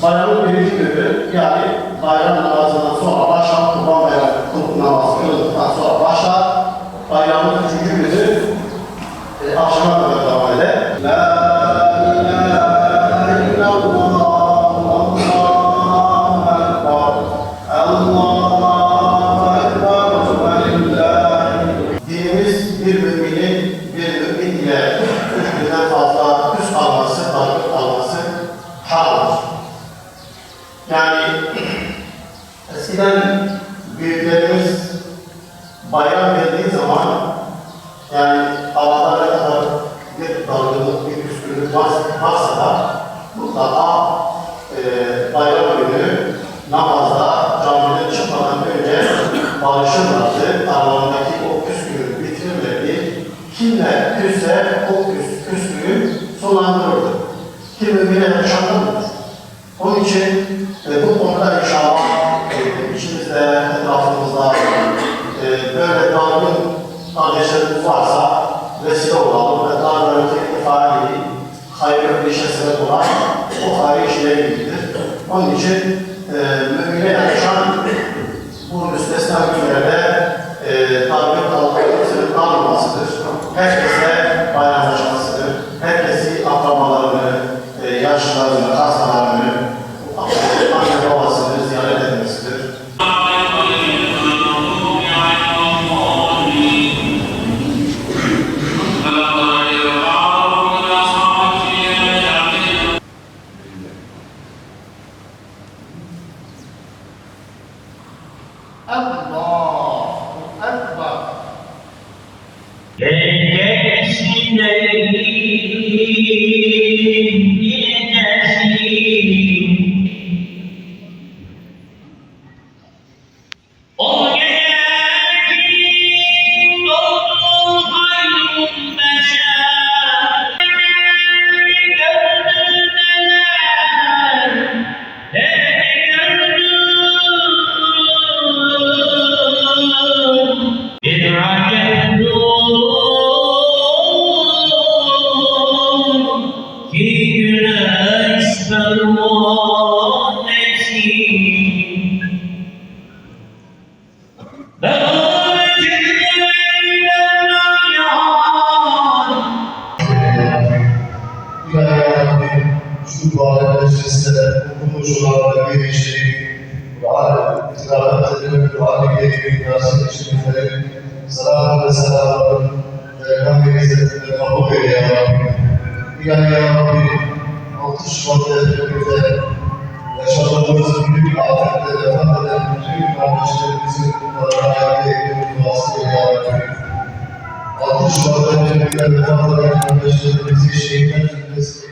Bayramın birinci günü, yani bayram namazından sonra başlar, Kurban Bayramı namazı kılındıktan sonra başlar, bayramın üçüncü günü akşama kadar devam eder. La ilahe illallah, Allahu Ekber, Allahu Ekber, Velillahi. Dinimiz bir müminin bir mümin ile üç günden fazla küs kalması, dargın kalması haramdır. Yani eskiden büyüklerimiz bayram geldiği zaman, yani havada ne kadar bir dargınlık, bir küskünlük varsa da mutlaka bayram günü namazda camiden çıkmadan önce barışırlardı. Aralarındaki o küskünlüğü bitirirlerdi. Kimle küsse o küskünlüğü sonlandırırdı. Kim mümine yaşanırdı. Onun için bu konuda inşallah içimizde, etrafımızda böyle dargın kardeşlerimiz varsa vesile olalım ve dargınlık ifade edip hayırlı bir işe sebep olan o hayır işlere gibidir. Onun için mümine yaşayan bu müstesna günlerde dargın kalmasının kalmamasıdır. Herkese bayramlaşmasıdır. Herkesi akrabalarını, yaşlılarını, hastalarını, anne babasını ziyaret etmesidir. Allahu Ekber. Gelsin o gecin doğdu hayrun beşer, gördü neler, gördü bir acep ki güneş pervanesi. Şu mübarek mecliste okumuş olan bir işi, Kur'an-ı tilavet edilen Kur'an-ı Kerim'i nasip için efendim, salatü ve selamı Peygamber İzzetinde kabul eyle ya Rabbi. Yani ya Rabbi, 6 Şubat depreminde yaşadığımız büyük afette vefat eden bütün kardeşlerimizin hayata eklerini duası eyle ya Rabbi. 6 Şubat depreminde vefat eden kardeşlerimizi şehitler cümlesi